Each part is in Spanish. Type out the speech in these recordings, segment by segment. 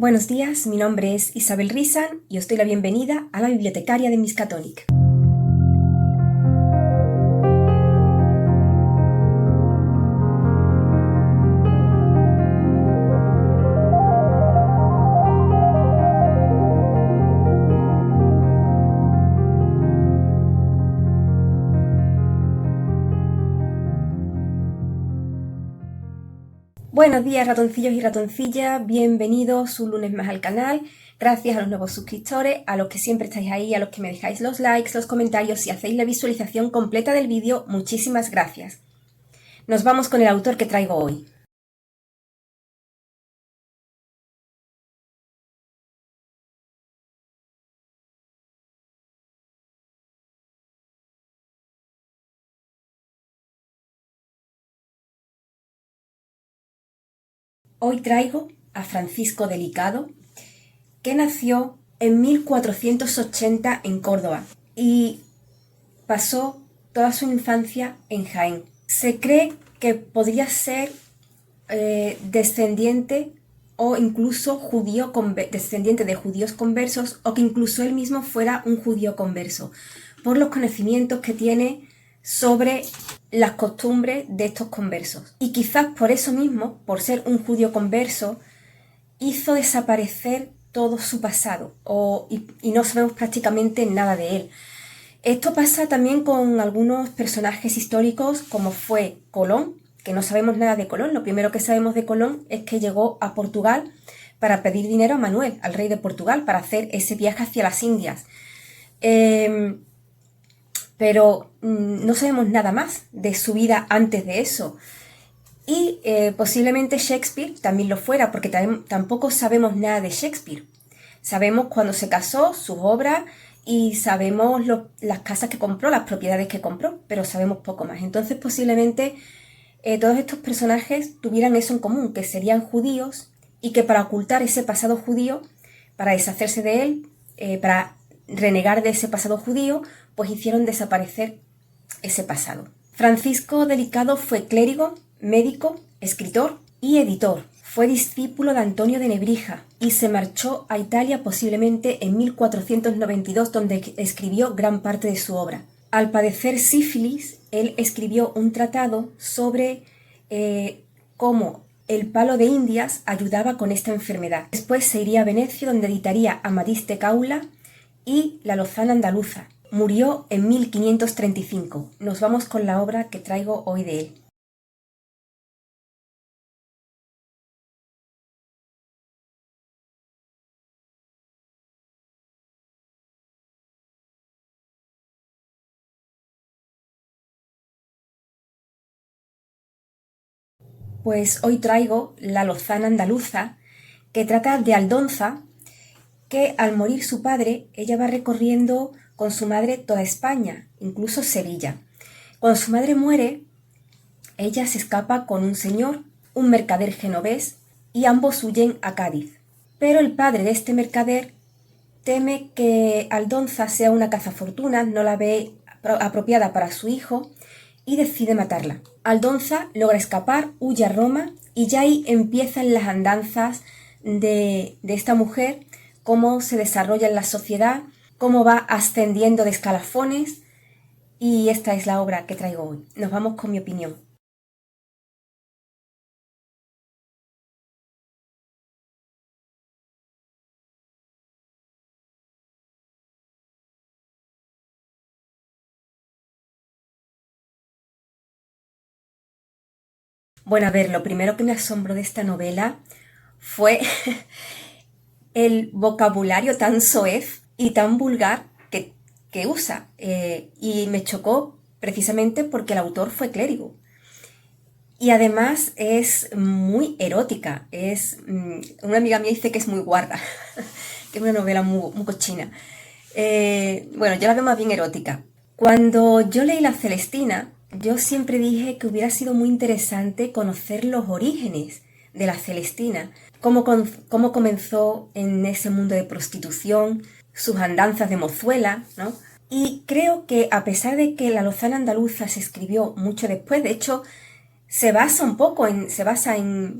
Buenos días, mi nombre es Isabel Rizan y os doy la bienvenida a la bibliotecaria de Miskatonic. Buenos días, ratoncillos y ratoncillas, bienvenidos un lunes más al canal. Gracias a los nuevos suscriptores, a los que siempre estáis ahí, a los que me dejáis los likes, los comentarios y hacéis la visualización completa del vídeo, muchísimas gracias. Nos vamos con el autor que traigo hoy. Hoy traigo a Francisco Delicado, que nació en 1480 en Córdoba y pasó toda su infancia en Jaén. Se cree que podría ser descendiente o incluso descendiente de judíos conversos, o que incluso él mismo fuera un judío converso, por los conocimientos que tiene sobre las costumbres de estos conversos. Y quizás por eso mismo, por ser un judío converso, hizo desaparecer todo su pasado y no sabemos prácticamente nada de él. Esto pasa también con algunos personajes históricos, como fue Colón, que no sabemos nada de Colón. Lo primero que sabemos de Colón es que llegó a Portugal para pedir dinero a Manuel, al rey de Portugal, para hacer ese viaje hacia las Indias. Pero no sabemos nada más de su vida antes de eso. Y posiblemente Shakespeare también lo fuera, porque tampoco sabemos nada de Shakespeare. Sabemos cuándo se casó, sus obras, y sabemos las casas que compró, las propiedades que compró, pero sabemos poco más. Entonces posiblemente todos estos personajes tuvieran eso en común, que serían judíos y que para ocultar ese pasado judío, para deshacerse de él, para renegar de ese pasado judío, pues hicieron desaparecer ese pasado. Francisco Delicado fue clérigo, médico, escritor y editor. Fue discípulo de Antonio de Nebrija y se marchó a Italia posiblemente en 1492, donde escribió gran parte de su obra. Al padecer sífilis, él escribió un tratado sobre cómo el palo de Indias ayudaba con esta enfermedad. Después se iría a Venecia, donde editaría Amadís de Gaula y La Lozana Andaluza. Murió en 1535. Nos vamos con la obra que traigo hoy de él. Pues hoy traigo La Lozana Andaluza, que trata de Aldonza, que al morir su padre, ella va recorriendo con su madre toda España, incluso Sevilla. Cuando su madre muere, ella se escapa con un señor, un mercader genovés, y ambos huyen a Cádiz. Pero el padre de este mercader teme que Aldonza sea una cazafortunas, no la ve apropiada para su hijo y decide matarla. Aldonza logra escapar, huye a Roma y ya ahí empiezan las andanzas de esta mujer, cómo se desarrolla en la sociedad, cómo va ascendiendo de escalafones, y esta es la obra que traigo hoy. Nos vamos con mi opinión. Bueno, a ver, lo primero que me asombró de esta novela fue el vocabulario tan soez y tan vulgar que usa. Y me chocó precisamente porque el autor fue clérigo. Y además es muy erótica. Una amiga mía dice que es muy guarra, que es una novela muy cochina. Bueno, yo la veo más bien erótica. Cuando yo leí La Celestina, yo siempre dije que hubiera sido muy interesante conocer los orígenes de La Celestina, cómo comenzó en ese mundo de prostitución, sus andanzas de mozuela, ¿no? Y creo que a pesar de que La Lozana Andaluza se escribió mucho después, de hecho,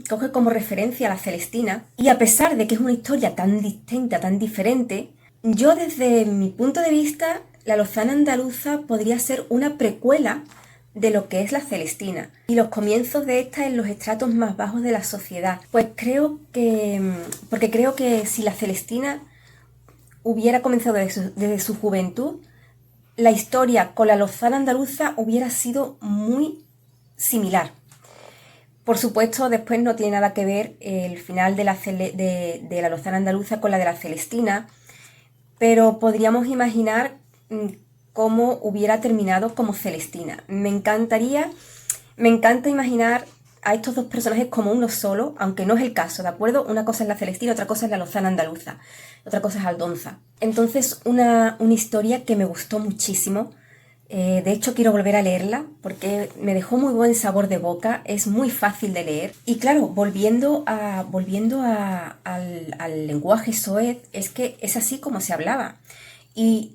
coge como referencia a la Celestina, y a pesar de que es una historia tan distinta, tan diferente, yo desde mi punto de vista, La Lozana Andaluza podría ser una precuela de lo que es la Celestina y los comienzos de esta en los estratos más bajos de la sociedad. Porque creo que si la Celestina hubiera comenzado desde su juventud, la historia con la Lozana Andaluza hubiera sido muy similar. Por supuesto, después no tiene nada que ver el final de la Lozana Andaluza con la de la Celestina, pero podríamos imaginar cómo hubiera terminado como Celestina. Me encanta imaginar a estos dos personajes como uno solo, aunque no es el caso, ¿de acuerdo? Una cosa es la Celestina, otra cosa es la Lozana Andaluza, otra cosa es Aldonza. Entonces, una historia que me gustó muchísimo. De hecho, quiero volver a leerla porque me dejó muy buen sabor de boca, es muy fácil de leer. Y claro, volviendo al lenguaje soez, es que es así como se hablaba. Y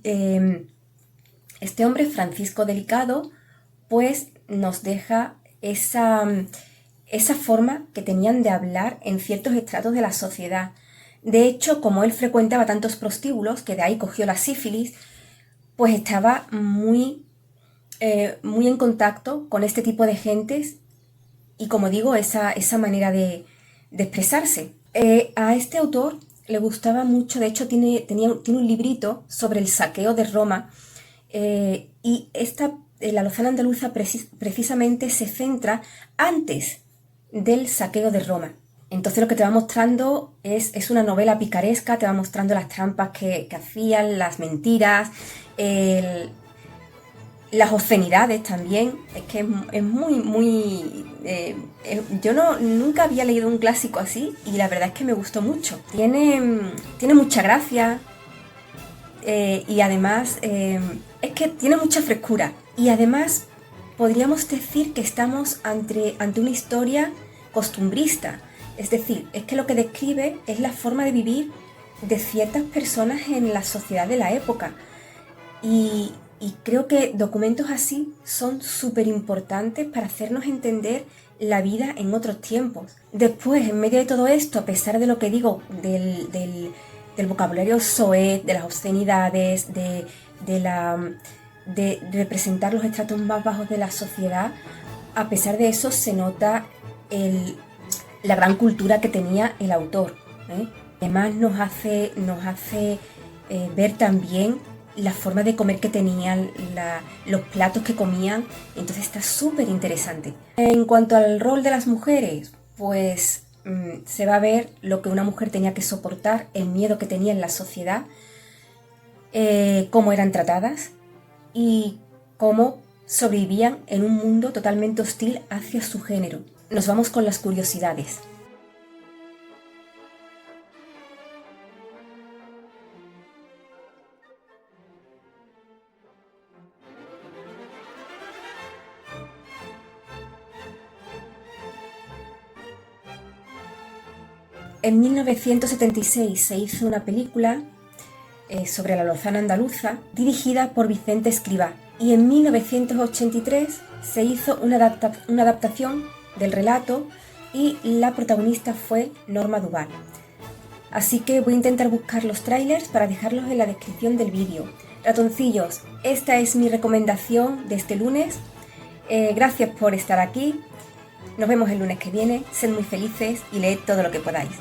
este hombre, Francisco Delicado, pues nos deja esa forma que tenían de hablar en ciertos estratos de la sociedad. De hecho, como él frecuentaba tantos prostíbulos, que de ahí cogió la sífilis, pues estaba muy en contacto con este tipo de gentes y, como digo, esa manera de expresarse. A este autor le gustaba mucho, de hecho tiene un librito sobre el saqueo de Roma, y la Lozana Andaluza precisamente se centra antes del saqueo de Roma. Entonces lo que te va mostrando es una novela picaresca, te va mostrando las trampas que hacían, las mentiras, las obscenidades también. Es que es muy... yo nunca había leído un clásico así y la verdad es que me gustó mucho. Tiene mucha gracia, y además es que tiene mucha frescura. Y además podríamos decir que estamos ante una historia costumbrista. Es decir, es que lo que describe es la forma de vivir de ciertas personas en la sociedad de la época. Y creo que documentos así son súper importantes para hacernos entender la vida en otros tiempos. Después, en medio de todo esto, a pesar de lo que digo del vocabulario soez, de las obscenidades, de representar los estratos más bajos de la sociedad, a pesar de eso se nota la gran cultura que tenía el autor, ¿eh? Además nos hace ver también la forma de comer que tenían, los platos que comían, entonces está súper interesante. En cuanto al rol de las mujeres, pues se va a ver lo que una mujer tenía que soportar, el miedo que tenía en la sociedad, cómo eran tratadas y cómo sobrevivían en un mundo totalmente hostil hacia su género. Nos vamos con las curiosidades. En 1976 se hizo una película sobre la Lozana Andaluza, dirigida por Vicente Escrivá, y en 1983 se hizo una adaptación del relato y la protagonista fue Norma Duval. Así que voy a intentar buscar los trailers para dejarlos en la descripción del vídeo. Ratoncillos, esta es mi recomendación de este lunes. Gracias por estar aquí. Nos vemos el lunes que viene. Sed muy felices y leed todo lo que podáis.